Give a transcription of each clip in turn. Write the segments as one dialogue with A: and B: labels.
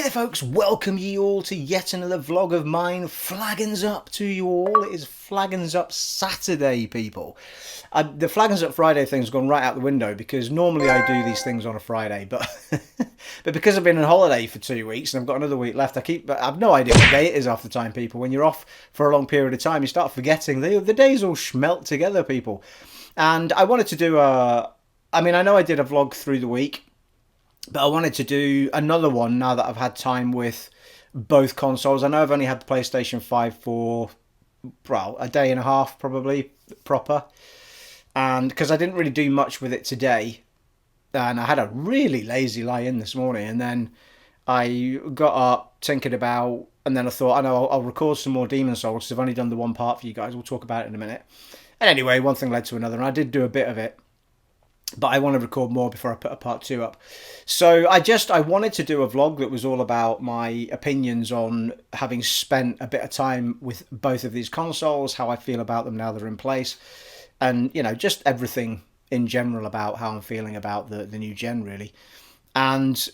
A: Hey there folks, welcome ye all to yet another vlog of mine. Flaggins up to you all. It is Flaggins up Saturday, people. The Flaggins up Friday thing's gone right out the window because normally I do these things on a Friday, but but because I've been on holiday for 2 weeks and I've got another week left, I've no idea what day it is half the time, people. When you're off for a long period of time, you start forgetting. The days all smelt together, people. And I wanted to do I know I did a vlog through the week, but I wanted to do another one now that I've had time with both consoles. I know I've only had the PlayStation 5 for, well, a day and a half probably, proper. And because I didn't really do much with it today. And I had a really lazy lie-in this morning. And then I got up, tinkered about, and then I thought, I know I'll record some more Demon Souls because I've only done the one part for you guys. We'll talk about it in a minute. And anyway, one thing led to another. And I did do a bit of it, but I want to record more before I put a part 2 up. So I wanted to do a vlog that was all about my opinions on having spent a bit of time with both of these consoles, how I feel about them now they're in place, and, you know, just everything in general about how I'm feeling about the new gen, really. And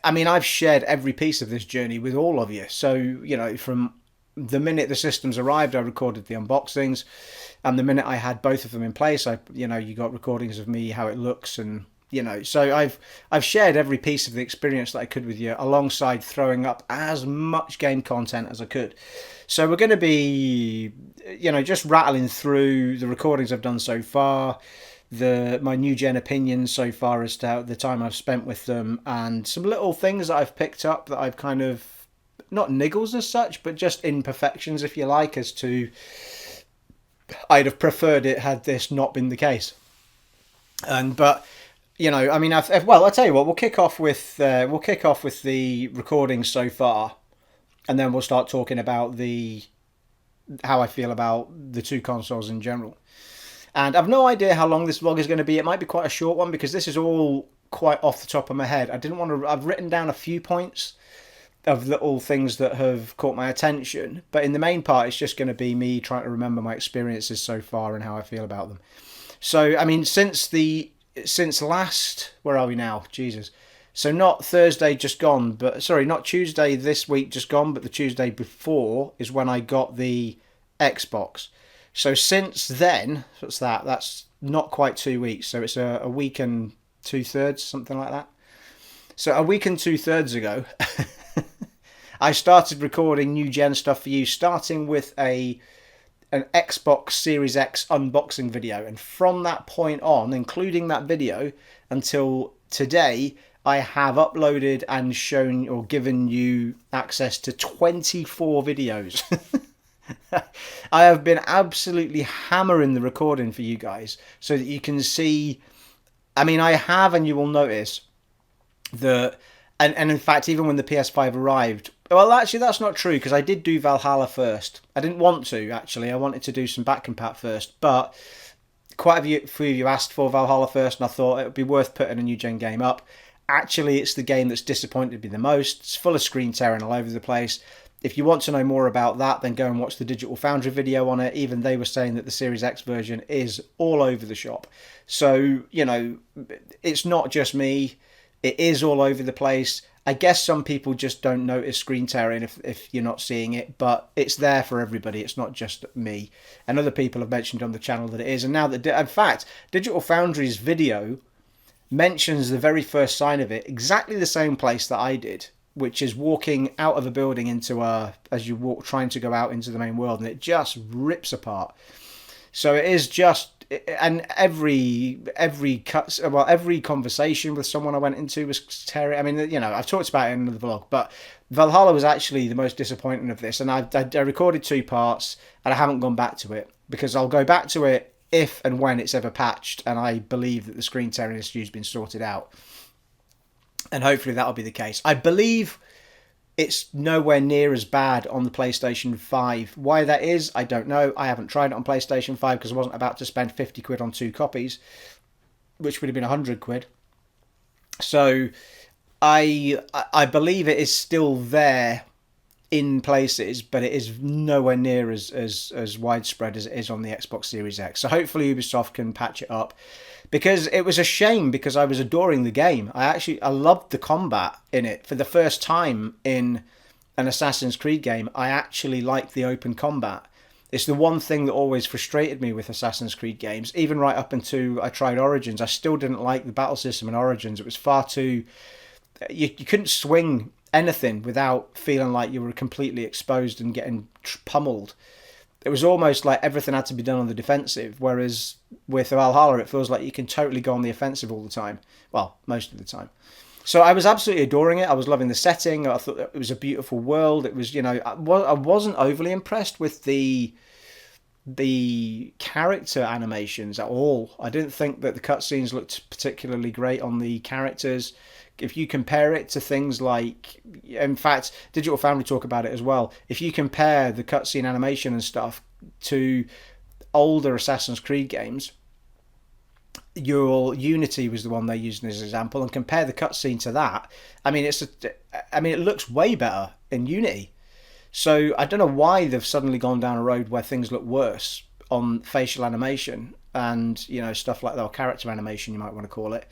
A: I've shared every piece of this journey with all of you. So, you know, from the minute the systems arrived, I recorded the unboxings, and the minute I had both of them in place, you got recordings of me, how it looks, and so I've shared every piece of the experience that I could with you, alongside throwing up as much game content as I could. So we're going to be, just rattling through the recordings I've done so far, my new gen opinions so far as to the time I've spent with them, and some little things that I've picked up that I've kind of, not niggles as such, but just imperfections, if you like, as to I'd have preferred it had this not been the case. But I'll tell you what, we'll kick off with the recordings so far, and then we'll start talking about how I feel about the two consoles in general. And I've no idea how long this vlog is going to be. It might be quite a short one because this is all quite off the top of my head. I've written down a few points of little things that have caught my attention, but in the main part it's just going to be me trying to remember my experiences so far and how I feel about them. So since last, where are we now, Jesus, so not Thursday just gone, but sorry, not Tuesday this week just gone, but the Tuesday before is when I got the Xbox. So since then, that's not quite 2 weeks, so it's a week and 2/3, something like that. So a week and 2/3 ago I started recording new gen stuff for you, starting with an Xbox Series X unboxing video. And from that point on, including that video, until today, I have uploaded and shown or given you access to 24 videos. I have been absolutely hammering the recording for you guys so that you can see. I have, and you will notice that. And in fact, even when the PS5 arrived, well, actually, that's not true, because I did do Valhalla first. I didn't want to, actually. I wanted to do some back compat first, but quite a few of you asked for Valhalla first, and I thought it would be worth putting a new gen game up. Actually, it's the game that's disappointed me the most. It's full of screen tearing all over the place. If you want to know more about that, then go and watch the Digital Foundry video on it. Even they were saying that the Series X version is all over the shop. So, it's not just me. It is all over the place. I guess some people just don't notice screen tearing if you're not seeing it, but it's there for everybody. It's not just me. And other people have mentioned on the channel that it is. And now that, in fact, Digital Foundry's video mentions the very first sign of it exactly the same place that I did, which is walking out of a building as you walk, trying to go out into the main world, and it just rips apart. So it is just, and every conversation with someone I went into was tearing. I've talked about it in the vlog, but Valhalla was actually the most disappointing of this, and I recorded 2 parts, and I haven't gone back to it, because I'll go back to it if and when it's ever patched, and I believe that the screen tearing issue has been sorted out, and hopefully that'll be the case. I believe it's nowhere near as bad on the PlayStation 5. Why that is, I don't know. I haven't tried it on PlayStation 5 because I wasn't about to spend 50 quid on 2 copies, which would have been 100 quid. So I believe it is still there in places, but it is nowhere near as widespread as it is on the Xbox Series X. So hopefully Ubisoft can patch it up, because it was a shame, because I was adoring the game. I loved the combat in it. For the first time in an Assassin's Creed game, I actually liked the open combat. It's the one thing that always frustrated me with Assassin's Creed games, even right up until I tried Origins. I still didn't like the battle system in Origins. It was far too... You couldn't swing anything without feeling like you were completely exposed and getting pummeled. It was almost like everything had to be done on the defensive, whereas with Valhalla it feels like you can totally go on the offensive all the time. Well, most of the time. So I was absolutely adoring it. I was loving the setting. I thought it was a beautiful world. It was, I wasn't overly impressed with the character animations at all. I didn't think that the cutscenes looked particularly great on the characters. If you compare it to things like, in fact, Digital Foundry talk about it as well. If you compare the cutscene animation and stuff to older Assassin's Creed games, your Unity was the one they used as an example, and compare the cutscene to that. I mean, it looks way better in Unity. So I don't know why they've suddenly gone down a road where things look worse on facial animation and stuff like that, or character animation, you might want to call it.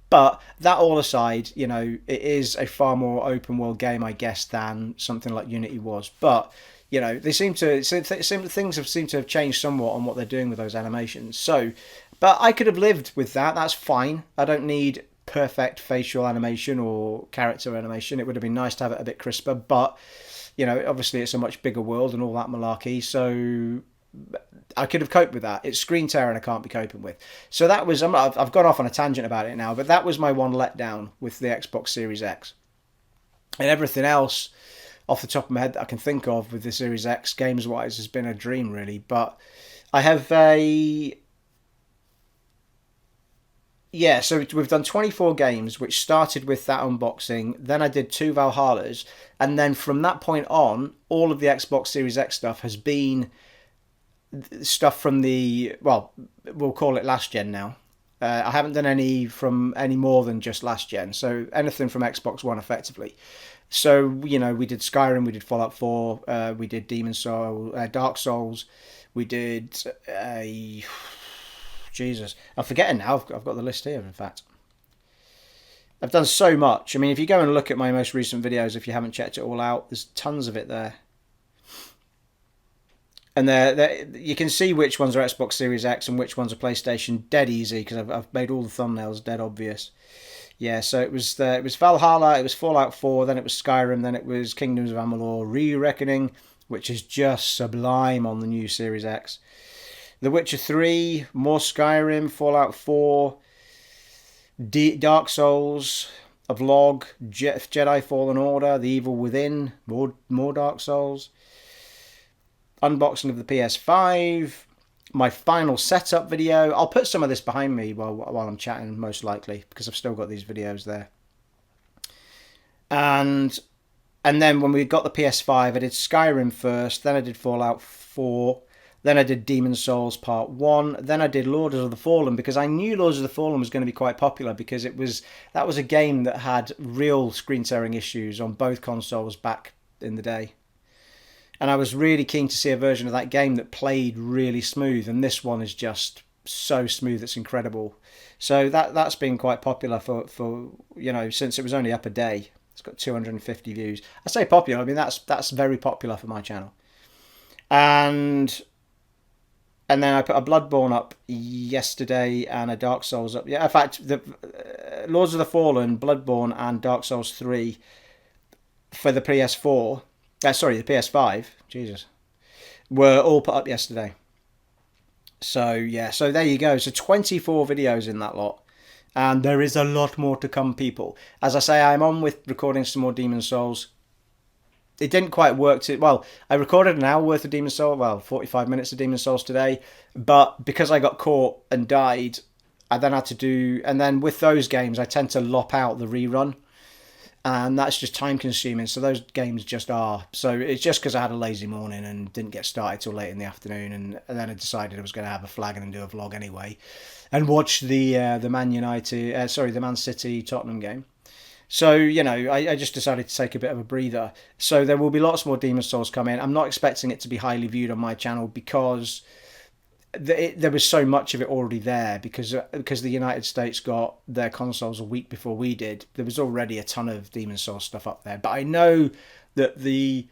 A: But that all aside, it is a far more open world game, I guess, than something like Unity was. But things have seemed to have changed somewhat on what they're doing with those animations. So, but I could have lived with that. That's fine. I don't need perfect facial animation or character animation. It would have been nice to have it a bit crisper, but obviously it's a much bigger world and all that malarkey. So I could have coped with that. It's screen tearing I can't be coping with. So that was, I've gone off on a tangent about it now, but that was my one letdown with the Xbox Series X. And everything else off the top of my head that I can think of with the Series X, games-wise, has been a dream, really. But I have so we've done 24 games, which started with that unboxing. Then I did 2 Valhallas. And then from that point on, all of the Xbox Series X stuff has been stuff from we'll call it last gen now. I haven't done any more than just last gen. So anything from Xbox One, effectively. So, we did Skyrim, we did Fallout 4, we did Dark Souls, we did... Jesus, I'm forgetting now. I've got the list here, in fact. I've done so much. I mean, if you go and look at my most recent videos, if you haven't checked it all out, there's tons of it there. And there you can see which ones are Xbox Series X and which ones are PlayStation. Dead easy, because I've made all the thumbnails dead obvious. Yeah, so it was Valhalla, it was Fallout 4, then it was Skyrim, then it was Kingdoms of Amalur Re-Reckoning, which is just sublime on the new Series X. The Witcher 3, more Skyrim, Fallout 4, Dark Souls, a vlog, Jedi Fallen Order, The Evil Within, more Dark Souls, unboxing of the PS5, my final setup video. I'll put some of this behind me while I'm chatting, most likely, because I've still got these videos there. And then when we got the PS5, I did Skyrim first, then I did Fallout 4, then I did Demon's Souls Part 1. Then I did Lords of the Fallen, because I knew Lords of the Fallen was going to be quite popular, because that was a game that had real screen tearing issues on both consoles back in the day. And I was really keen to see a version of that game that played really smooth. And this one is just so smooth, it's incredible. So that's been quite popular for since it was only up a day. It's got 250 views. I say popular, I mean that's very popular for my channel. And then I put a Bloodborne up yesterday and a Dark Souls up. Yeah, in fact, the Lords of the Fallen, Bloodborne, and Dark Souls 3 for the PS4, the PS5, Jesus, were all put up yesterday. So, yeah, so there you go. So 24 videos in that lot. And there is a lot more to come, people. As I say, I'm on with recording some more Demon's Souls. It didn't quite work I recorded an hour worth of Demon's Souls, 45 minutes of Demon's Souls today, but because I got caught and died, I then had to do, and then with those games, I tend to lop out the rerun, and that's just time consuming, so those games just are. So it's just because I had a lazy morning and didn't get started till late in the afternoon, and then I decided I was going to have a flag and do a vlog anyway, and watch the Man City Tottenham game. So, I just decided to take a bit of a breather. So there will be lots more Demon Souls coming. I'm not expecting it to be highly viewed on my channel because there was so much of it already there, because the United States got their consoles a week before we did. There was already a ton of Demon Souls stuff up there. But I know that the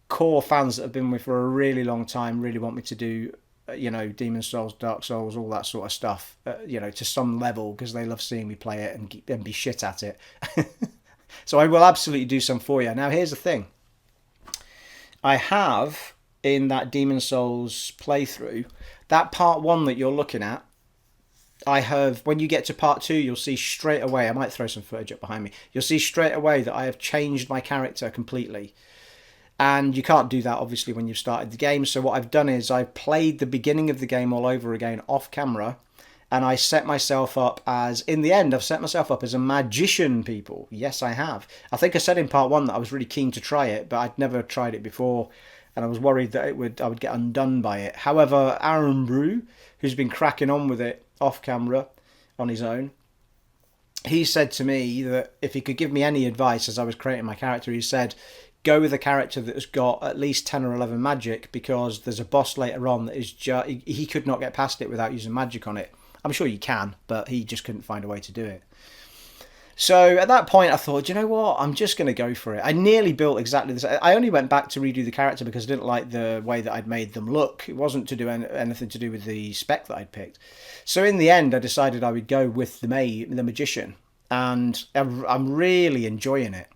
A: core fans that have been with for a really long time really want me to do Demon Souls, Dark Souls, all that sort of stuff, to some level, because they love seeing me play it and be shit at it. So I will absolutely do some for you. Now, here's the thing. I have, in that Demon Souls playthrough, that part 1 that you're looking at, I have, when you get to part 2, you'll see straight away, I might throw some footage up behind me, you'll see straight away that I have changed my character completely. And you can't do that, obviously, when you've started the game. So what I've done is I've played the beginning of the game all over again off camera. And I set myself up as, in the end, I've set myself up as a magician, people. Yes, I have. I think I said in part 1 that I was really keen to try it, but I'd never tried it before. And I was worried that I would get undone by it. However, Aaron Brew, who's been cracking on with it off camera on his own, he said to me that if he could give me any advice as I was creating my character, he said, go with a character that has got at least 10 or 11 magic, because there's a boss later on that is he could not get past it without using magic on it. I'm sure you can, but he just couldn't find a way to do it. So at that point I thought, you know what, I'm just going to go for it. I nearly built exactly this. I only went back to redo the character because I didn't like the way that I'd made them look. It wasn't to do anything to do with the spec that I'd picked. So in the end I decided I would go with the magician, and I'm really enjoying it.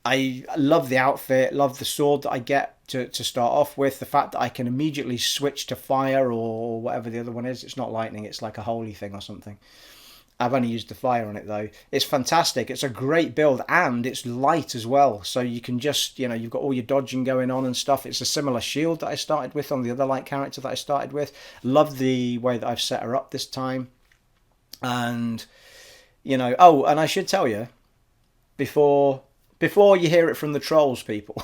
A: I love the outfit, love the sword that I get to start off with, the fact that I can immediately switch to fire or whatever the other one is. It's not lightning, it's like a holy thing or something. I've only used the fire on it though. It's fantastic. It's a great build, and it's light as well. So you can just, you've got all your dodging going on and stuff. It's a similar shield that I started with on the other light character that I started with. Love the way that I've set her up this time. And, and I should tell you, before you hear it from the trolls, people,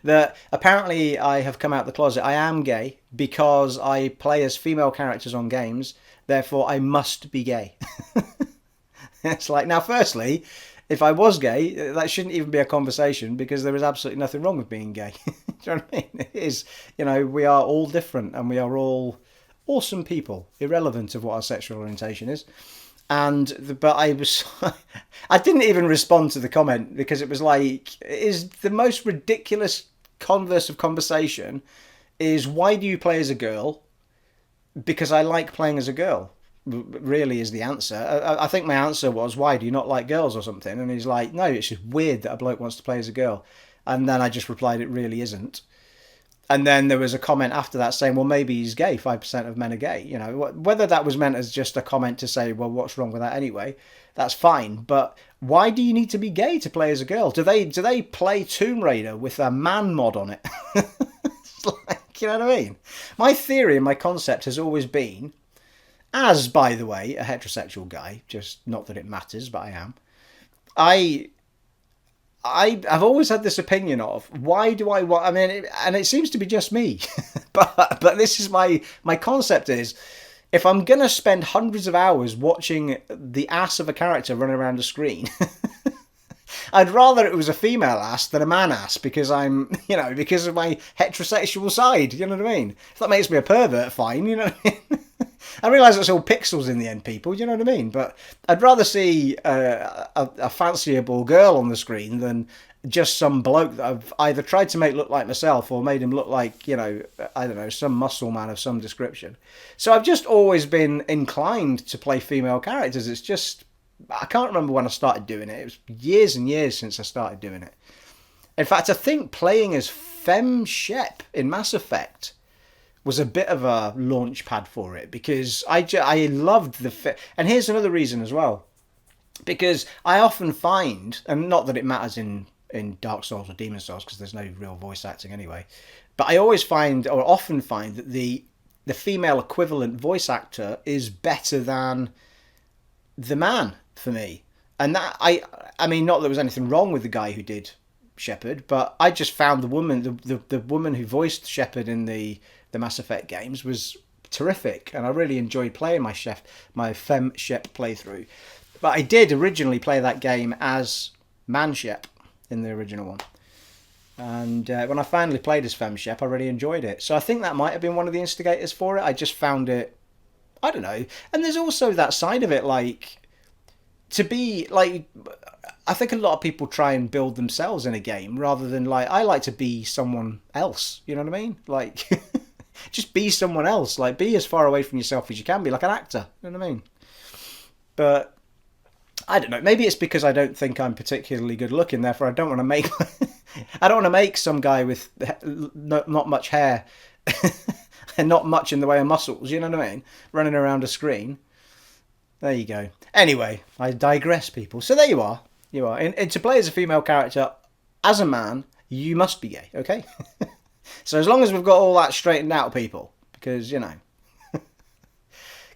A: that apparently I have come out the closet. I am gay because I play as female characters on games. Therefore, I must be gay. It's like, now, firstly, if I was gay, that shouldn't even be a conversation, because there is absolutely nothing wrong with being gay. Do you know what I mean? It is, we are all different, and we are all awesome people, irrelevant of what our sexual orientation is. But I didn't even respond to the comment, because it was like, it is the most ridiculous converse of conversation is, why do you play as a girl? Because I like playing as a girl, really, is the answer. I think my answer was, why do you not like girls or something? And he's like, no, it's just weird that a bloke wants to play as a girl. And then I just replied, it really isn't. And then there was a comment after that saying, well, maybe he's gay. 5% of men are gay. Whether that was meant as just a comment to say, well, what's wrong with that anyway? That's fine. But why do you need to be gay to play as a girl? Do they play Tomb Raider with a man mod on it? It's like, you know what I mean? My theory and my concept has always been, as, by the way, a heterosexual guy, just not that it matters, but I am, I've always had this opinion of, why do I want, and it seems to be just me, but this is my concept is, if I'm going to spend hundreds of hours watching the ass of a character run around a screen, I'd rather it was a female ass than a man ass, because because of my heterosexual side, you know what I mean? If that makes me a pervert, fine, you know what I mean? I realise it's all pixels in the end, people, you know what I mean? But I'd rather see a fanciable girl on the screen than just some bloke that I've either tried to make look like myself or made him look like, I don't know, some muscle man of some description. So I've just always been inclined to play female characters. It's just, I can't remember when I started doing it. It was years and years since I started doing it. In fact, I think playing as Femme Shep in Mass Effect was a bit of a launch pad for it, because I loved and here's another reason as well, because I often find, and not that it matters in Dark Souls or Demon Souls, because there's no real voice acting anyway, but I always find, or often find, that the female equivalent voice actor is better than the man for me. And that, I mean, not that there was anything wrong with the guy who did Shepard, but I just found the woman, the woman who voiced Shepard in the Mass Effect games was terrific, and I really enjoyed playing my Femme Shep playthrough. But I did originally play that game as Manshep in the original one. And when I finally played as Femshep, I really enjoyed it. So I think that might have been one of the instigators for it. I just found it, I don't know. And there's also that side of it, like, to be, like, I think a lot of people try and build themselves in a game rather than, like, I like to be someone else. You know what I mean? Like, just be someone else. Like, be as far away from yourself as you can be, like an actor. You know what I mean? But I don't know. Maybe it's because I don't think I'm particularly good looking. Therefore, I don't want to make I don't want to make some guy with not much hair and not much in the way of muscles. You know what I mean? Running around a screen. There you go. Anyway, I digress, people. So there you are. You are. And to play as a female character, as a man, you must be gay. Okay. So as long as we've got all that straightened out, people, because you know,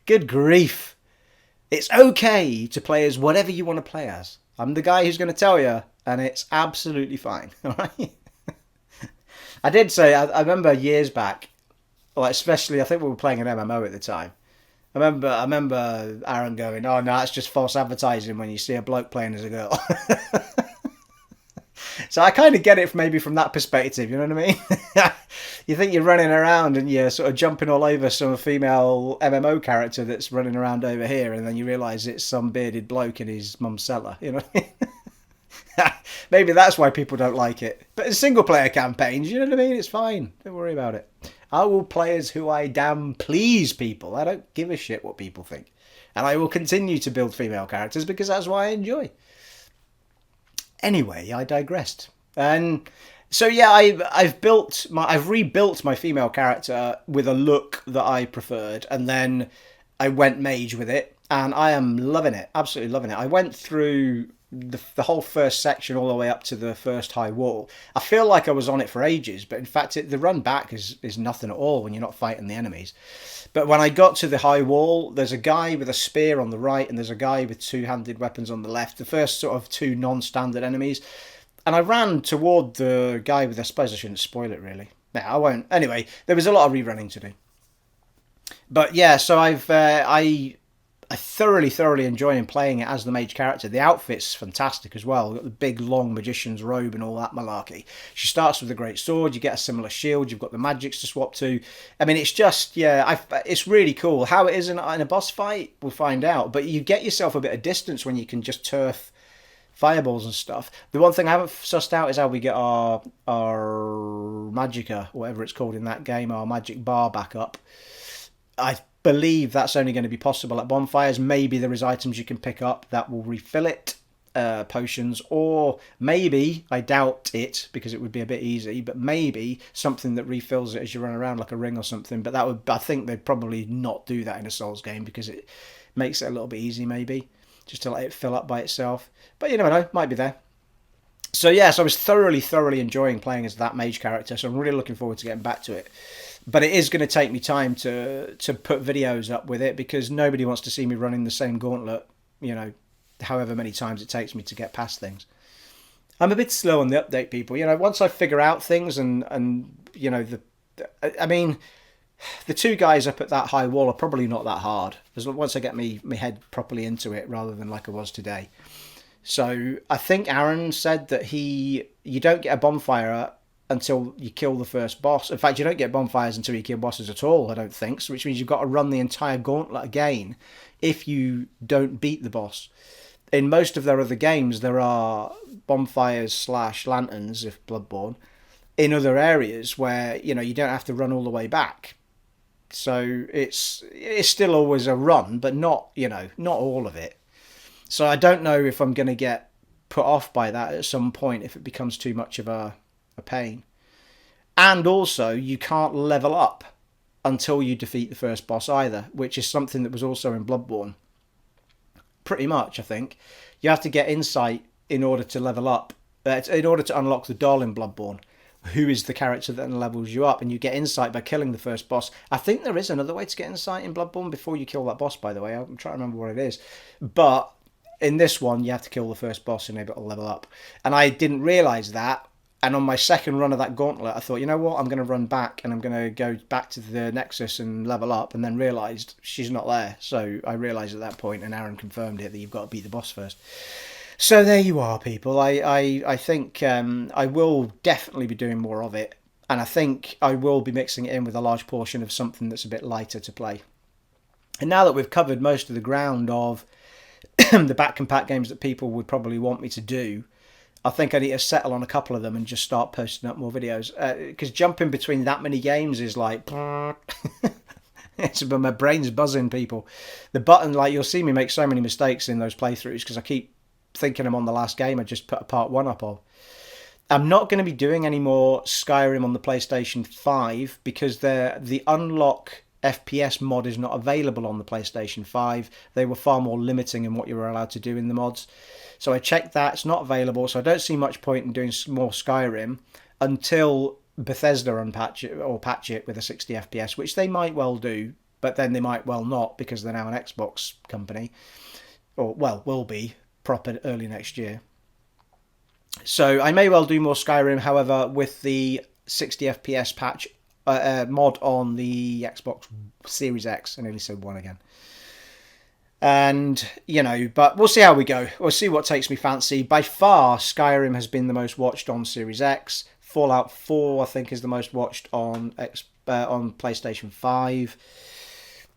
A: good grief. It's okay to play as whatever you want to play as. I'm the guy who's going to tell you, and it's absolutely fine. All right. I did say, I remember years back, like especially I think we were playing an MMO at the time. I remember Aaron going, "Oh no, it's just false advertising when you see a bloke playing as a girl." So I kind of get it maybe from that perspective, you know what I mean? You think you're running around and you're sort of jumping all over some female MMO character that's running around over here, and then you realise it's some bearded bloke in his mum's cellar, you know what I mean? Maybe that's why people don't like it. But in single player campaigns, you know what I mean? It's fine. Don't worry about it. I will play as who I damn please, people. I don't give a shit what people think. And I will continue to build female characters because that's what I enjoy. Anyway, I digressed. And so yeah, I've rebuilt my female character with a look that I preferred, and then I went mage with it, and I am loving it, absolutely loving it. I went through the whole first section all the way up to the first high wall. I feel like I was on it for ages, but in fact the run back is nothing at all when you're not fighting the enemies. But when I got to the high wall, there's a guy with a spear on the right and there's a guy with two-handed weapons on the left, the first sort of two non-standard enemies. And I ran toward the guy with, I suppose I shouldn't spoil it really. No, I won't. Anyway, there was a lot of rerunning to do. But yeah, so I thoroughly enjoy playing it as the mage character. The outfit's fantastic as well. Got the big long magician's robe and all that malarkey. She starts with a great sword. You get a similar shield. You've got the magics to swap to. I mean, it's just, yeah, it's really cool. How it is in a boss fight, we'll find out. But you get yourself a bit of distance when you can just turf fireballs and stuff. The one thing I haven't sussed out is how we get our magicka, whatever it's called in that game, our magic bar back up. I believe that's only going to be possible at bonfires. Maybe there is items you can pick up that will refill it, potions, or maybe, I doubt it because it would be a bit easy, but maybe something that refills it as you run around like a ring or something. But that would, I think they'd probably not do that in a Souls game because it makes it a little bit easy, maybe just to let it fill up by itself. But you never know, might be there. So yeah, so I was thoroughly enjoying playing as that mage character, so I'm really looking forward to getting back to it. But it is going to take me time to put videos up with it because nobody wants to see me running the same gauntlet, you know, however many times it takes me to get past things. I'm a bit slow on the update, people. You know, once I figure out things and you know, I mean, the two guys up at that high wall are probably not that hard. Once I get my head properly into it rather than like I was today. So I think Aaron said that you don't get a bonfire until you kill the first boss. In fact, you don't get bonfires until you kill bosses at all, I don't think. So which means you've got to run the entire gauntlet again if you don't beat the boss. In most of their other games, there are bonfires / lanterns, if Bloodborne, in other areas where, you know, you don't have to run all the way back. So it's still always a run, but not, you know, not all of it. So I don't know if I'm going to get put off by that at some point if it becomes too much of a pain. And also, you can't level up until you defeat the first boss either, which is something that was also in Bloodborne. Pretty much, I think. You have to get insight in order to level up, in order to unlock the doll in Bloodborne, who is the character that levels you up, and you get insight by killing the first boss. I think there is another way to get insight in Bloodborne before you kill that boss, by the way. I'm trying to remember what it is. But in this one, you have to kill the first boss and able to level up. And I didn't realise that And on my second run of that gauntlet, I thought, you know what, I'm going to run back and I'm going to go back to the Nexus and level up, and then realised she's not there. So I realised at that point, and Aaron confirmed it, that you've got to beat the boss first. So there you are, people. I think I will definitely be doing more of it. And I think I will be mixing it in with a large portion of something that's a bit lighter to play. And now that we've covered most of the ground of the back and pack games that people would probably want me to do, I think I need to settle on a couple of them and just start posting up more videos. Because jumping between that many games is like... it's my brain's buzzing, people. The button, like, you'll see me make so many mistakes in those playthroughs because I keep thinking I'm on the last game I just put a part 1 up of. I'm not going to be doing any more Skyrim on the PlayStation 5 because the unlock FPS mod is not available on the PlayStation 5. They were far more limiting in what you were allowed to do in the mods. So I checked that, it's not available, so I don't see much point in doing more Skyrim until Bethesda unpatch it or patch it with a 60 FPS, which they might well do, but then they might well not because they're now an Xbox company, or, well, will be proper early next year. So I may well do more Skyrim, however, with the 60 FPS patch mod on the Xbox Series X. I nearly said one again. And, you know, but we'll see how we go. We'll see what takes me fancy. By far, Skyrim has been the most watched on Series X. Fallout 4, I think, is the most watched on PlayStation 5.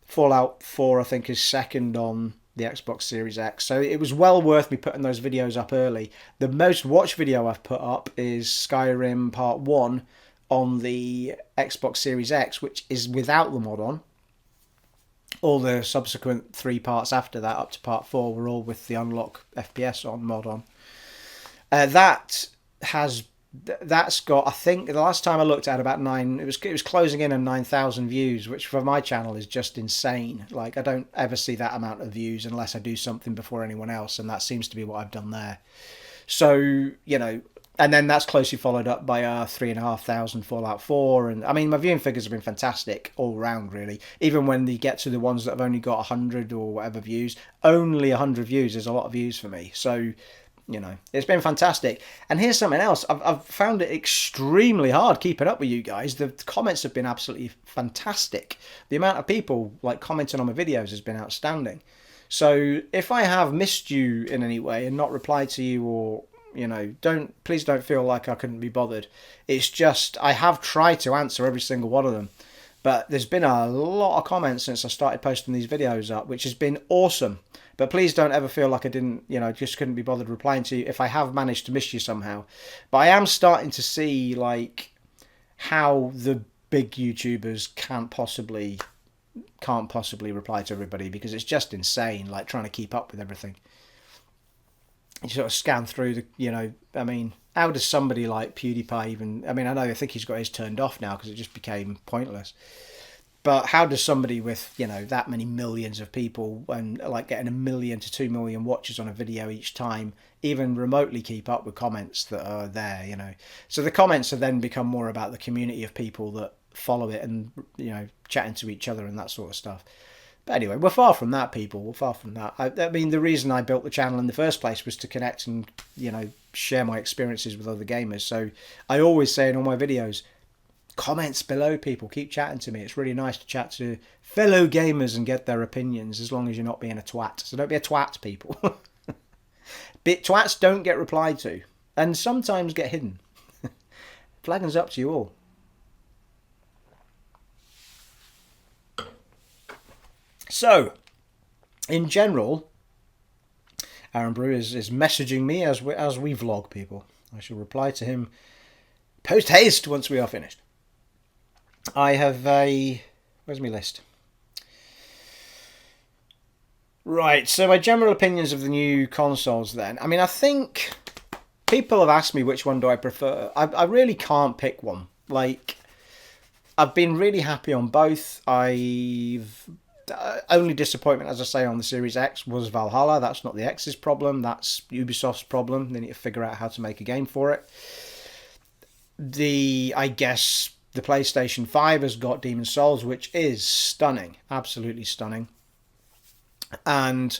A: Fallout 4, I think, is second on the Xbox Series X. So it was well worth me putting those videos up early. The most watched video I've put up is Skyrim Part 1 on the Xbox Series X, which is without the mod on. All the subsequent 3 parts after that, up to Part 4, were all with the unlock FPS on mod on. That's got, I think, the last time I looked at about 9, it was closing in on 9,000 views, which for my channel is just insane. Like, I don't ever see that amount of views unless I do something before anyone else, and that seems to be what I've done there. So, you know, and then that's closely followed up by 3,500 Fallout 4, and I mean, my viewing figures have been fantastic all round, really. Even when you get to the ones that have only got 100 or whatever views, only 100 views is a lot of views for me. So, you know, it's been fantastic. And here's something else. I've found it extremely hard keeping up with you guys. The comments have been absolutely fantastic. The amount of people like commenting on my videos has been outstanding. So if I have missed you in any way and not replied to you, or, you know, please don't feel like I couldn't be bothered. It's just I have tried to answer every single one of them. But there's been a lot of comments since I started posting these videos up, which has been awesome. But please don't ever feel like I didn't, you know, just couldn't be bothered replying to you if I have managed to miss you somehow. But I am starting to see, like, how the big YouTubers can't possibly reply to everybody, because it's just insane, like, trying to keep up with everything. You sort of scan through the, you know, I mean, how does somebody like PewDiePie even, I mean, I think he's got his turned off now because it just became pointless. But how does somebody with, you know, that many millions of people and like getting 1 million to 2 million watches on a video each time even remotely keep up with comments that are there, you know? So the comments have then become more about the community of people that follow it and, you know, chatting to each other and that sort of stuff. But anyway, we're far from that, people. We're far from that. I mean, the reason I built the channel in the first place was to connect and, you know, share my experiences with other gamers. So I always say in all my videos, comments below, people. Keep chatting to me. It's really nice to chat to fellow gamers and get their opinions, as long as you're not being a twat. So don't be a twat, people. Twats don't get replied to, and sometimes get hidden. Flagging's up to you all. So, in general, Aaron Brew is messaging me as we vlog, people. I shall reply to him post haste once we are finished. I have where's my list? Right, so my general opinions of the new consoles then. I mean, I think people have asked me which one do I prefer. I really can't pick one. Like, I've been really happy on both. Only disappointment, as I say, on the Series X was Valhalla. That's not the X's problem. That's Ubisoft's problem. They need to figure out how to make a game for it. I guess the PlayStation 5 has got Demon's Souls, which is stunning. Absolutely stunning. And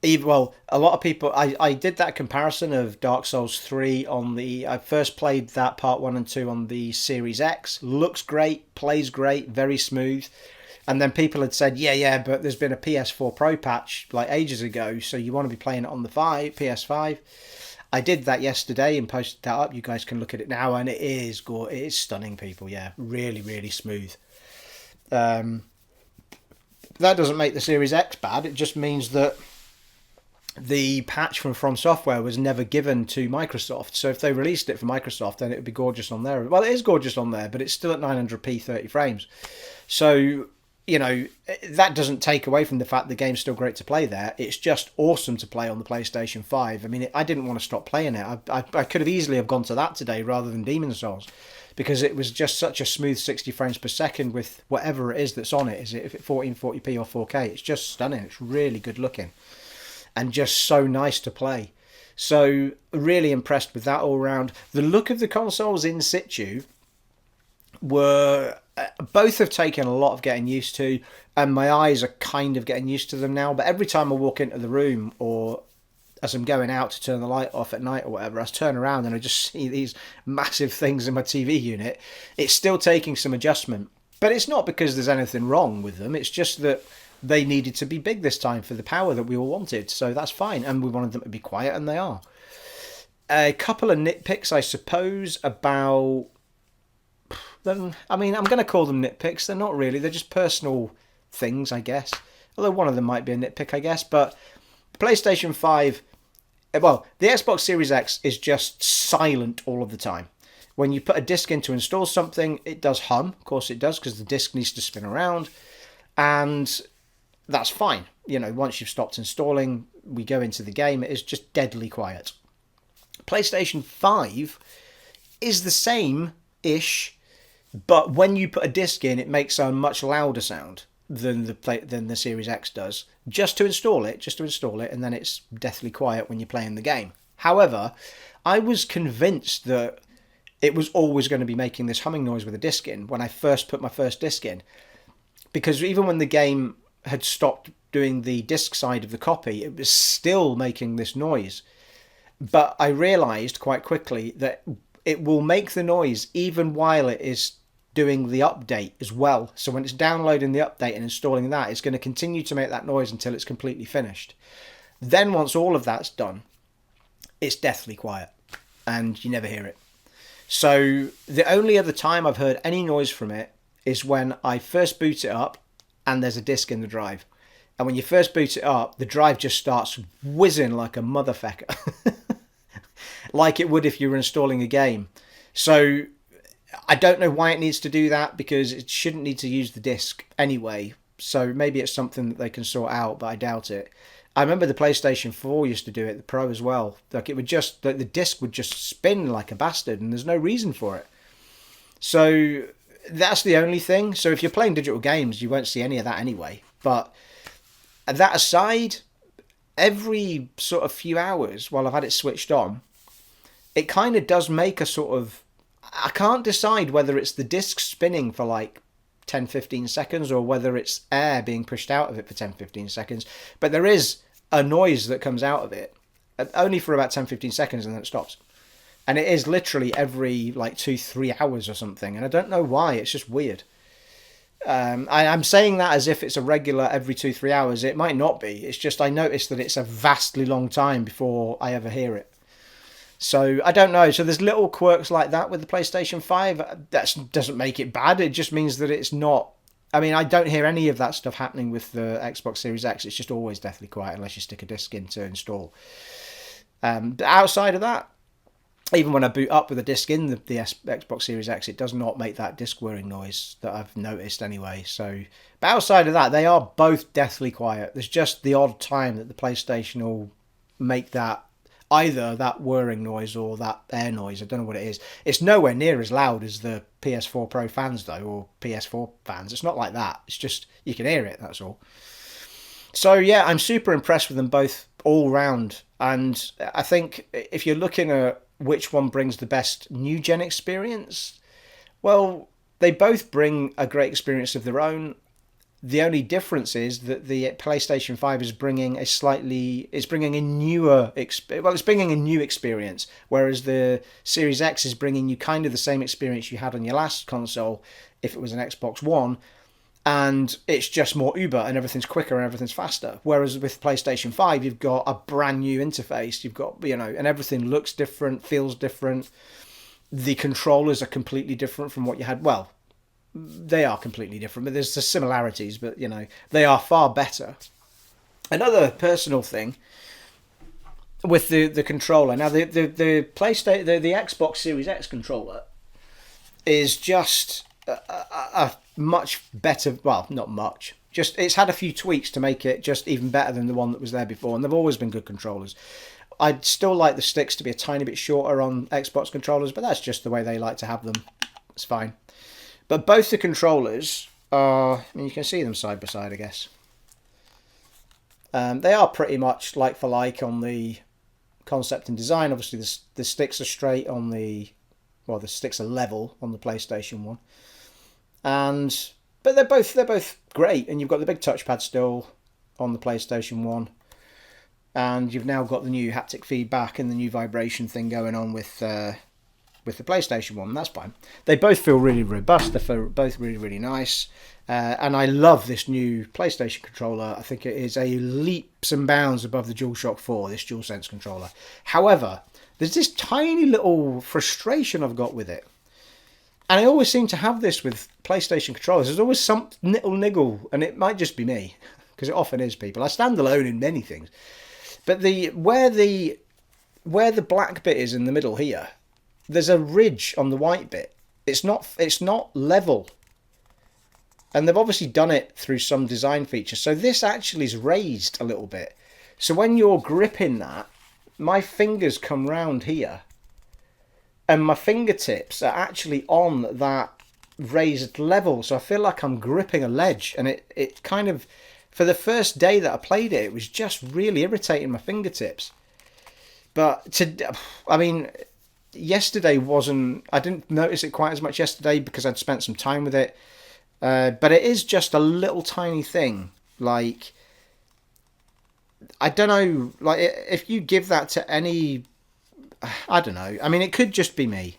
A: Well, a lot of people. I did that comparison of Dark Souls 3 on the. I first played that part 1 and 2 on the Series X. Looks great, plays great, very smooth. And then people had said, yeah, but there's been a PS4 Pro patch like ages ago, so you want to be playing it on the PS5. I did that yesterday and posted that up. You guys can look at it now, and it is good. It is stunning, people. Yeah, really, really smooth. Um, that doesn't make the Series X bad. It just means that the patch from Software was never given to Microsoft. So if they released it for Microsoft, then it would be gorgeous on there. Well, it is gorgeous on there, but it's still at 900p 30 frames. So, you know, that doesn't take away from the fact the game's still great to play there. It's just awesome to play on the PlayStation 5. I mean, I didn't want to stop playing it. I could have easily have gone to that today rather than Demon's Souls, because it was just such a smooth 60 frames per second with whatever it is that's on it. Is it if it's 1440p or 4K? It's just stunning. It's really good looking and just so nice to play. So really impressed with that all round. The look of the consoles in situ were both have taken a lot of getting used to, and my eyes are kind of getting used to them now. But every time I walk into the room, or as I'm going out to turn the light off at night or whatever, I turn around and I just see these massive things in my TV unit. It's still taking some adjustment, but it's not because there's anything wrong with them. It's just that they needed to be big this time for the power that we all wanted, so that's fine. And we wanted them to be quiet, and they are. A couple of nitpicks, I suppose, about them. I mean, I'm going to call them nitpicks. They're not really. They're just personal things, I guess. Although one of them might be a nitpick, I guess. But PlayStation 5, well, the Xbox Series X is just silent all of the time. When you put a disc in to install something, it does hum. Of course it does, because the disc needs to spin around. And that's fine. You know, once you've stopped installing, we go into the game, it is just deadly quiet. PlayStation 5 is the same-ish, but when you put a disc in, it makes a much louder sound than the Series X does. Just to install it, and then it's deathly quiet when you're playing the game. However, I was convinced that it was always going to be making this humming noise with a disc in when I first put my first disc in. Because even when the game had stopped doing the disc side of the copy, it was still making this noise. But I realised quite quickly that it will make the noise even while it is doing the update as well. So when it's downloading the update and installing that, it's going to continue to make that noise until it's completely finished. Then once all of that's done, it's deathly quiet and you never hear it. So the only other time I've heard any noise from it is when I first boot it up and there's a disc in the drive. And when you first boot it up, the drive just starts whizzing like a motherfucker. Like it would if you were installing a game. So I don't know why it needs to do that, because it shouldn't need to use the disc anyway. So maybe it's something that they can sort out, but I doubt it. I remember the PlayStation 4 used to do it, the Pro as well. Like it would just, the disc would just spin like a bastard, and there's no reason for it. So that's the only thing. So if you're playing digital games, you won't see any of that anyway. But that aside, every sort of few hours while I've had it switched on, it kind of does make a sort of... I can't decide whether it's the disc spinning for like 10-15 seconds or whether it's air being pushed out of it for 10-15 seconds. But there is a noise that comes out of it, only for about 10-15 seconds, and then it stops. And it is literally every like 2-3 hours or something. And I don't know why. It's just weird. I'm saying that as if it's a regular every 2-3 hours. It might not be. It's just I noticed that it's a vastly long time before I ever hear it. So I don't know. So there's little quirks like that with the PlayStation 5. That doesn't make it bad. It just means that it's not... I mean, I don't hear any of that stuff happening with the Xbox Series X. It's just always deathly quiet unless you stick a disc in to install. But outside of that, even when I boot up with a disc in the Xbox Series X, it does not make that disc whirring noise that I've noticed anyway. So, but outside of that, they are both deathly quiet. There's just the odd time that the PlayStation will make that, either that whirring noise or that air noise. I don't know what it is. It's nowhere near as loud as the PS4 Pro fans, though, or PS4 fans. It's not like that. It's just, you can hear it, that's all. So, yeah, I'm super impressed with them both all round. And I think if you're looking at which one brings the best new gen experience, well, they both bring a great experience of their own. The only difference is that the PlayStation 5 is bringing it's bringing a newer, it's bringing a new experience, whereas the Series X is bringing you kind of the same experience you had on your last console, if it was an Xbox One, and it's just more Uber and everything's quicker and everything's faster. Whereas with PlayStation 5, you've got a brand new interface, you've got, and everything looks different, feels different. The controllers are completely different from what you had. Well, they are completely different, but there's the similarities, but they are far better. Another personal thing with the controller. Now the PlayStation the Xbox Series X controller is just a much better, well, not much. Just it's had a few tweaks to make it just even better than the one that was there before, and they've always been good controllers. I'd still like the sticks to be a tiny bit shorter on Xbox controllers, but that's just the way they like to have them. It's fine. But both the controllers are, you can see them side by side, I guess. They are pretty much like for like on the concept and design. Obviously, the sticks are straight on the sticks are level on the PlayStation 1. But they're both great, and you've got the big touchpad still on the PlayStation 1. And you've now got the new haptic feedback and the new vibration thing going on with the PlayStation 1. That's fine. They both feel really robust. They feel both really, really nice. And I love this new PlayStation controller. I think it is a leaps and bounds above the DualShock 4, this DualSense controller. However, there's this tiny little frustration I've got with it. And I always seem to have this with PlayStation controllers. There's always some little niggle, and it might just be me, because it often is people. I stand alone in many things. But where the black bit is in the middle here, there's a ridge on the white bit. It's not level. And they've obviously done it through some design feature. So this actually is raised a little bit. So when you're gripping that, my fingers come round here. And my fingertips are actually on that raised level. So I feel like I'm gripping a ledge. And it kind of, for the first day that I played it, it was just really irritating my fingertips. But, yesterday I didn't notice it quite as much yesterday because I'd spent some time with it. But it is just a little tiny thing. Like, I don't know, like if you give that to any, I don't know. I mean, it could just be me.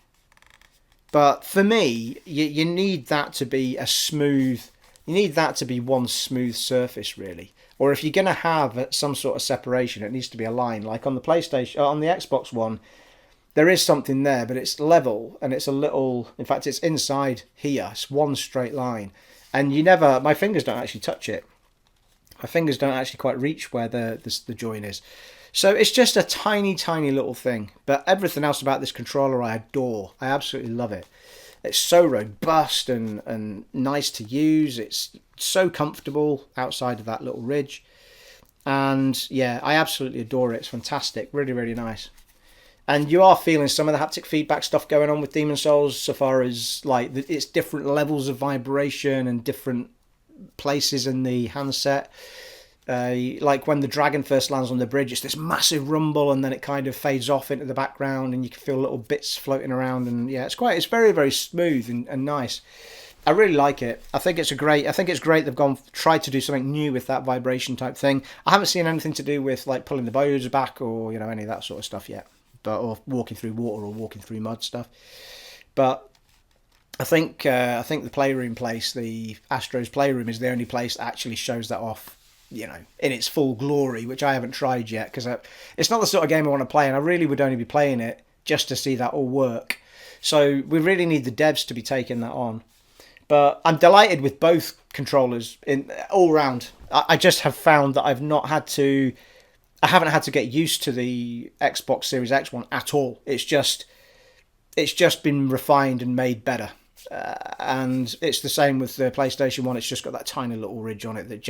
A: But for me, you need that to be you need that to be one smooth surface, really. Or if you're going to have some sort of separation, it needs to be a line. Like on the PlayStation, on the Xbox One, there is something there, but it's level and it's a little, in fact, it's inside here. It's one straight line. And my fingers don't actually touch it. My fingers don't actually quite reach where the join is. So it's just a tiny, tiny little thing. But everything else about this controller I adore. I absolutely love it. It's so robust and nice to use. It's so comfortable outside of that little ridge. And yeah, I absolutely adore it. It's fantastic. Really, really nice. And you are feeling some of the haptic feedback stuff going on with Demon's Souls, so far as like it's different levels of vibration and different places in the handset. Like when the dragon first lands on the bridge, it's this massive rumble, and then it kind of fades off into the background, and you can feel little bits floating around. And yeah, it's very, very smooth and nice. I really like it. I think it's great they've tried to do something new with that vibration type thing. I haven't seen anything to do with like pulling the bows back or any of that sort of stuff yet. Or walking through water or walking through mud stuff. But I think the playroom place, the Astro's Playroom, is the only place that actually shows that off, in its full glory, which I haven't tried yet, because it's not the sort of game I want to play, and I really would only be playing it just to see that all work. So we really need the devs to be taking that on. But I'm delighted with both controllers in all round. I just have found that I haven't had to get used to the Xbox Series X one at all. It's just been refined and made better. And it's the same with the PlayStation 1. It's just got that tiny little ridge on it that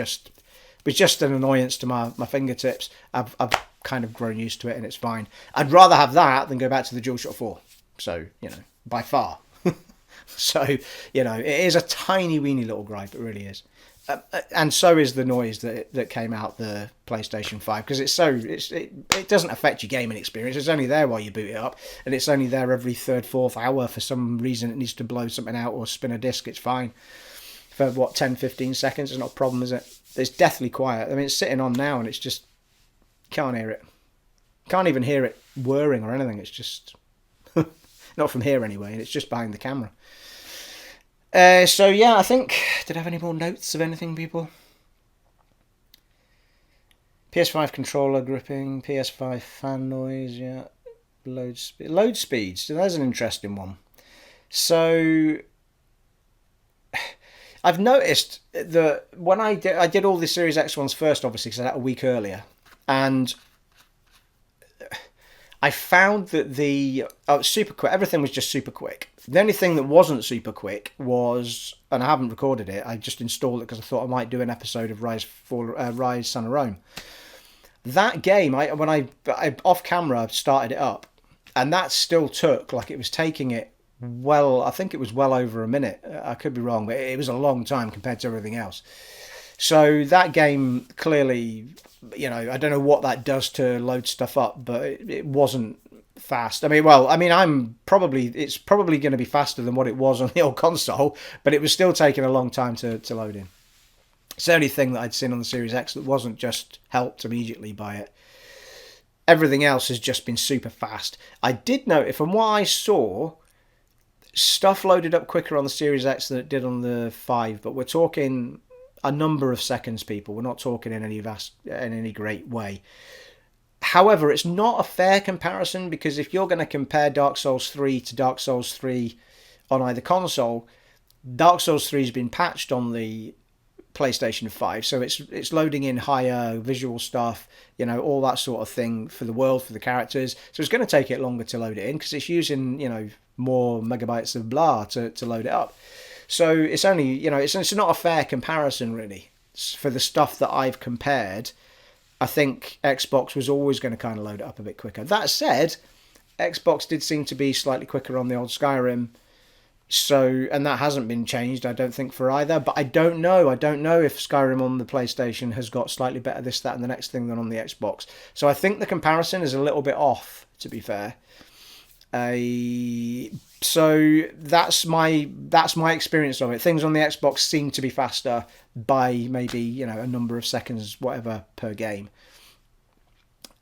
A: was just an annoyance to my fingertips. I've kind of grown used to it, and it's fine. I'd rather have that than go back to the DualShock 4. So, by far. So, it is a tiny, weeny little gripe. It really is. And so is the noise that came out the PlayStation 5, because it doesn't affect your gaming experience. It's only there while you boot it up, and it's only there every third, fourth hour. For some reason it needs to blow something out or spin a disc. It's fine. for what, 10-15 seconds. It's not a problem, is it? It's deathly quiet. I mean, it's sitting on now and it's just, can't hear it. Can't even hear it whirring or anything. It's just, not from here anyway, and it's just behind the camera. So yeah, I think, did I have any more notes of anything, people? PS5 controller gripping, PS5 fan noise, yeah. Load speeds. So there's an interesting one. So I've noticed that when I did all the Series X ones first, obviously, because I had a week earlier, and I found that super quick. Everything was just super quick. The only thing that wasn't super quick was, and I haven't recorded it, I just installed it because I thought I might do an episode of Rise Son of Rome. That game, when I off camera started it up, and that still took, like, it was taking it, well, I think it was well over a minute. I could be wrong, but it was a long time compared to everything else. So that game clearly, I don't know what that does to load stuff up, but it wasn't fast. I mean, it's probably going to be faster than what it was on the old console, but it was still taking a long time to load in. It's the only thing that I'd seen on the Series X that wasn't just helped immediately by it. Everything else has just been super fast. I did note, from what I saw, stuff loaded up quicker on the Series X than it did on the 5, but we're talking a number of seconds, people. We're not talking in any great way. However, it's not a fair comparison, because if you're going to compare Dark Souls 3 to Dark Souls 3 on either console, Dark Souls 3 has been patched on the PlayStation 5, so it's loading in higher visual stuff, all that sort of thing for the world, for the characters. So it's going to take it longer to load it in, because it's using, more megabytes of blah to load it up. So it's only, it's not a fair comparison, really. For the stuff that I've compared, I think Xbox was always going to kind of load it up a bit quicker. That said, Xbox did seem to be slightly quicker on the old Skyrim. So, and that hasn't been changed, I don't think, for either. But I don't know. I don't know if Skyrim on the PlayStation has got slightly better this, that, and the next thing than on the Xbox. So I think the comparison is a little bit off, to be fair. So that's my experience of it. Things on the Xbox seem to be faster by maybe a number of seconds, whatever, per game.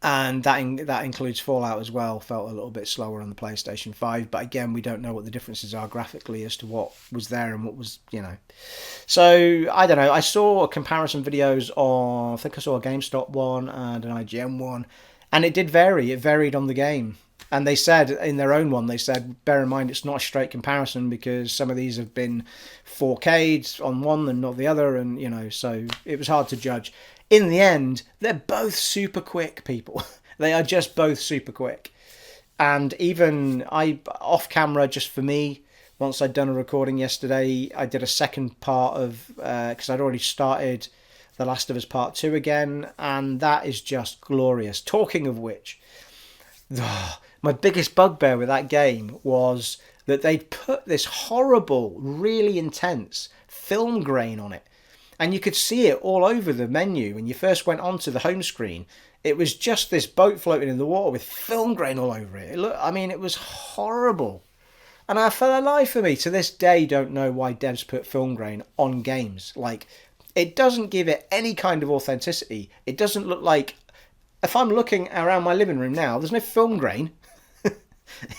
A: And that includes Fallout as well. Felt a little bit slower on the PlayStation 5, but again, we don't know what the differences are graphically as to what was there and what was, So I don't know. I saw comparison videos on, I think I saw a GameStop one and an IGN one, and it did vary. It varied on the game. And they said in their own one, bear in mind, it's not a straight comparison, because some of these have been 4K'd on one and not the other, and so it was hard to judge. In the end, they're both super quick, people. They are just both super quick. And even off camera, just for me, once I'd done a recording yesterday, I did a second part of, because I'd already started The Last of Us Part 2 again, and that is just glorious. Talking of which, my biggest bugbear with that game was that they'd put this horrible, really intense film grain on it. And you could see it all over the menu. When you first went onto the home screen, it was just this boat floating in the water with film grain all over it. It was horrible. And for the life of me, to this day, don't know why devs put film grain on games. Like, it doesn't give it any kind of authenticity. It doesn't look like, if I'm looking around my living room now, there's no film grain.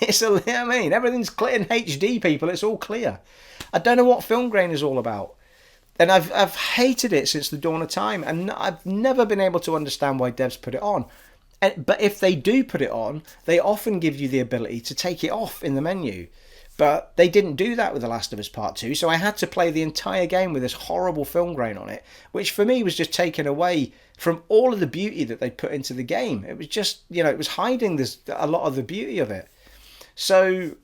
A: Everything's clear in HD, people. It's all clear. I don't know what film grain is all about. And I've hated it since the dawn of time, and I've never been able to understand why devs put it on. But if they do put it on, they often give you the ability to take it off in the menu. But they didn't do that with The Last of Us Part 2, so I had to play the entire game with this horrible film grain on it, which for me was just taken away from all of the beauty that they put into the game. It was just, it was hiding a lot of the beauty of it. So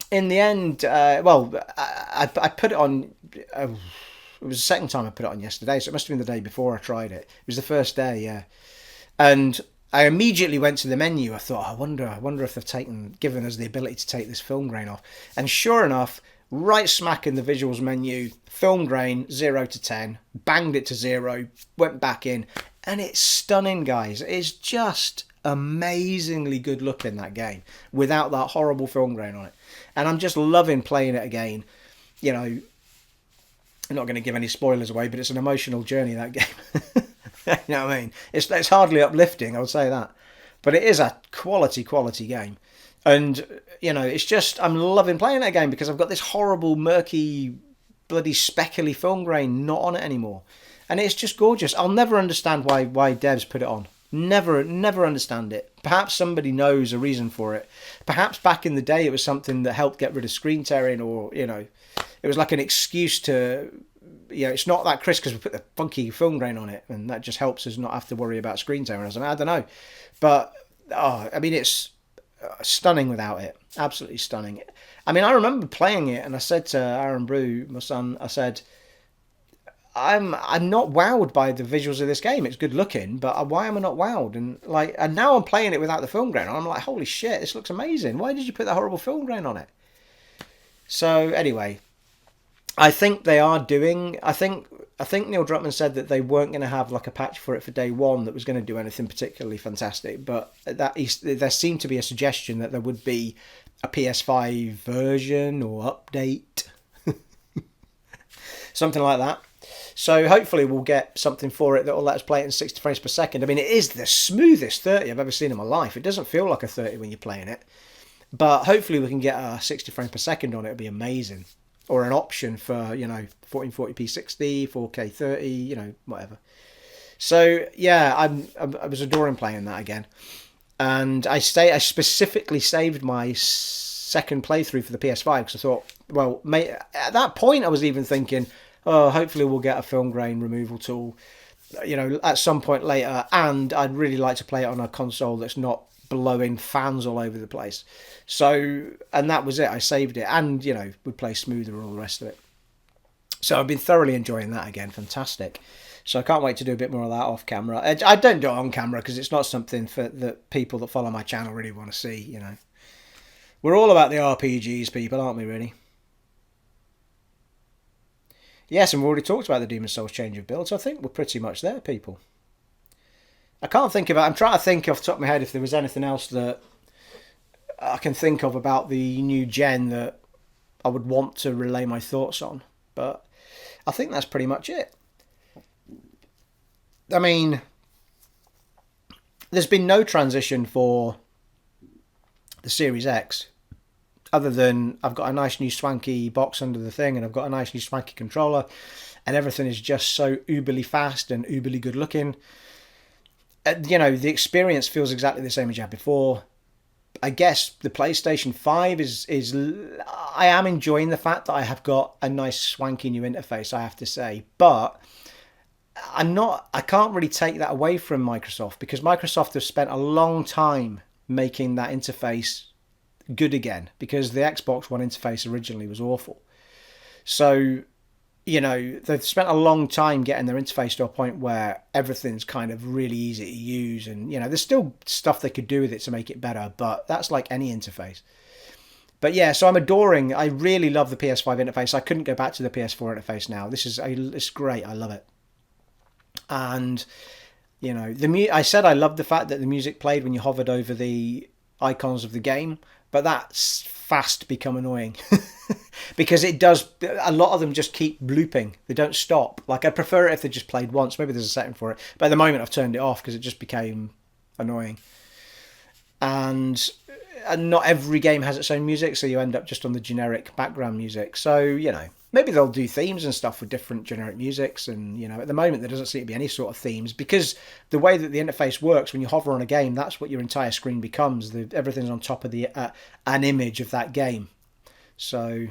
A: in the end, I put it on. It was the second time I put it on yesterday, so it must have been the day before I tried it. It was the first day, yeah. And I immediately went to the menu. I thought, I wonder if they've given us the ability to take this film grain off. And sure enough, right smack in the visuals menu, film grain 0 to 10, banged it to 0, went back in, and it's stunning, guys. It's just amazingly good looking, that game, without that horrible film grain on it. And I'm just loving playing it again. I'm not going to give any spoilers away, but it's an emotional journey, that game. You know what I mean? It's hardly uplifting, I would say that. But it is a quality game. And, you know, it's just, I'm loving playing that game because I've got this horrible, murky, bloody speckly film grain not on it anymore. And it's just gorgeous. I'll never understand why devs put it on. Never understand it. Perhaps somebody knows a reason for it. Perhaps back in the day it was something that helped get rid of screen tearing, or, you know, it was like an excuse to, you know, it's not that crisp because we put the funky film grain on it, and that just helps us not have to worry about screen tearing or something. I don't know. But, I mean, it's stunning without it. Absolutely stunning. I mean, I remember playing it, and I said to Aaron Brew, my son, I said, I'm not wowed by the visuals of this game. It's good looking, but why am I not wowed? And now I'm playing it without the film grain on. I'm like, holy shit, this looks amazing. Why did you put that horrible film grain on it? So anyway, I think they are doing. I think Neil Druckmann said that they weren't going to have like a patch for it for day one that was going to do anything particularly fantastic. But there seemed to be a suggestion that there would be a PS5 version or update, something like that. So hopefully we'll get something for it that will let us play it in 60 frames per second. I mean, it is the smoothest 30 I've ever seen in my life. It doesn't feel like a 30 when you're playing it. But hopefully we can get a 60 frames per second on it. It'll be amazing. Or an option for, you know, 1440p 60, 4K 30, you know, whatever. So, yeah, I was adoring playing that again. And I specifically saved my second playthrough for the PS5 because I thought, well, at that point I was even thinking, oh, hopefully we'll get a film grain removal tool, you know, at some point later. And I'd really like to play it on a console that's not blowing fans all over the place. So, and that was it. I saved it, and, you know, would play smoother and all the rest of it. So I've been thoroughly enjoying that again. Fantastic. So I can't wait to do a bit more of that off camera. I don't do it on camera because it's not something for the people that follow my channel really want to see, you know. We're all about the RPGs, people, aren't we, really? Yes, and we already talked about the Demon's Souls change of build, so I think we're pretty much there, people. I can't think about... I'm trying to think off the top of my head if there was anything else that I can think of about the new gen that I would want to relay my thoughts on. But I think that's pretty much it. I mean, there's been no transition for the Series X, other than I've got a nice new swanky box under the thing, and I've got a nice new swanky controller, and everything is just so uberly fast and uberly good looking. You know, the experience feels exactly the same as you had before. I guess the PlayStation 5 is I am enjoying the fact that I have got a nice swanky new interface, I have to say, but I can't really take that away from Microsoft, because Microsoft have spent a long time making that interface good again, because the Xbox One interface originally was awful. So, you know, they've spent a long time getting their interface to a point where everything's kind of really easy to use, and, you know, there's still stuff they could do with it to make it better, but that's like any interface. But yeah, so I really love the PS5 interface. I couldn't go back to the PS4 interface now. It's great. I love it. And, you know, I said I loved the fact that the music played when you hovered over the icons of the game, but that's fast become annoying because it does. A lot of them just keep looping. They don't stop. Like, I prefer it if they just played once. Maybe there's a setting for it, but at the moment I've turned it off because it just became annoying. And not every game has its own music, so you end up just on the generic background music. So, you know, maybe they'll do themes and stuff with different generic musics, and, you know, at the moment there doesn't seem to be any sort of themes, because the way that the interface works, when you hover on a game, that's what your entire screen becomes. Everything's on top of an image of that game. So,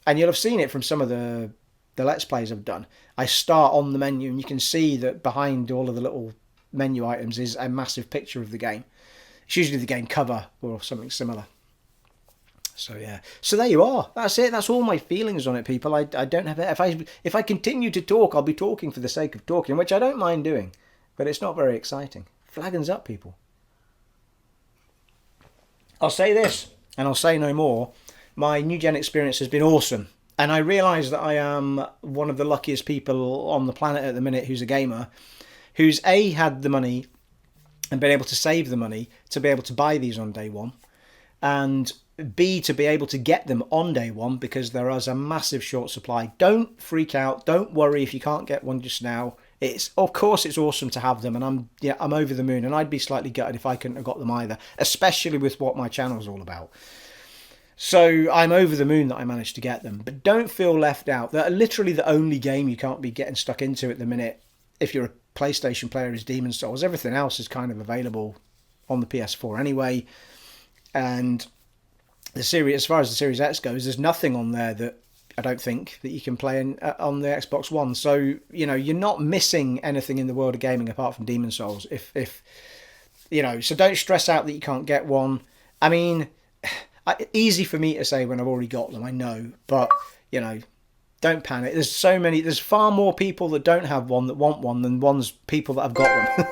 A: and you'll have seen it from some of the Let's Plays I've done. I start on the menu, and you can see that behind all of the little menu items is a massive picture of the game. It's usually the game cover or something similar. So yeah, so there you are. That's it. That's all my feelings on it, people. I don't have it. If I continue to talk, I'll be talking for the sake of talking, which I don't mind doing, but it's not very exciting. Flagons up, people. I'll say this, and I'll say no more. My new gen experience has been awesome, and I realise that I am one of the luckiest people on the planet at the minute who's a gamer, who's had the money and been able to save the money to be able to buy these on day one. And B, to be able to get them on day one, because there is a massive short supply. Don't freak out. Don't worry if you can't get one just now. It's, of course, it's awesome to have them, and I'm over the moon, and I'd be slightly gutted if I couldn't have got them either, especially with what my channel's all about. So I'm over the moon that I managed to get them, but don't feel left out. They're literally the only game you can't be getting stuck into at the minute if you're a PlayStation player is Demon's Souls. Everything else is kind of available on the PS4 anyway, and the series, as far as the Series X goes, there's nothing on there that I don't think that you can play on the Xbox One. So you're not missing anything in the world of gaming apart from Demon's Souls. If so don't stress out that you can't get one. I mean, easy for me to say when I've already got them, I know, but don't panic. There's far more people that don't have one that want one than people that have got them.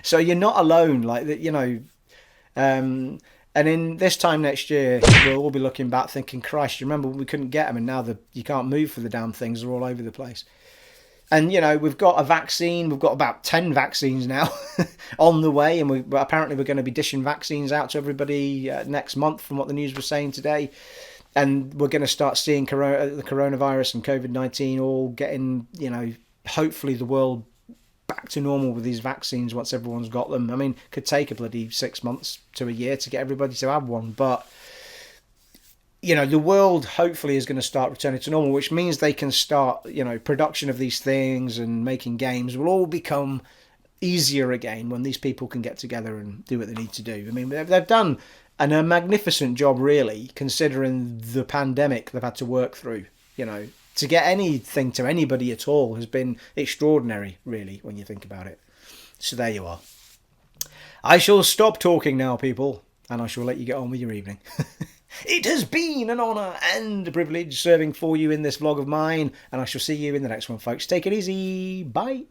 A: So you're not alone, like that, and in this time next year, we'll all be looking back thinking, Christ, you remember when we couldn't get them, and now you can't move for the damn things, they're all over the place. And we've got a vaccine. We've got about 10 vaccines now on the way, and apparently we're going to be dishing vaccines out to everybody next month, from what the news was saying today. And we're going to start seeing the coronavirus and COVID-19 all getting, hopefully the world back to normal with these vaccines once everyone's got them. I mean, it could take a bloody 6 months to a year to get everybody to have one, but the world hopefully is going to start returning to normal, which means they can start, production of these things and making games will all become easier again when these people can get together and do what they need to do. I mean, they've done a magnificent job, really, considering the pandemic they've had to work through. To get anything to anybody at all has been extraordinary, really, when you think about it. So there you are. I shall stop talking now, people, and I shall let you get on with your evening. It has been an honour and a privilege serving for you in this vlog of mine, and I shall see you in the next one, folks. Take it easy. Bye.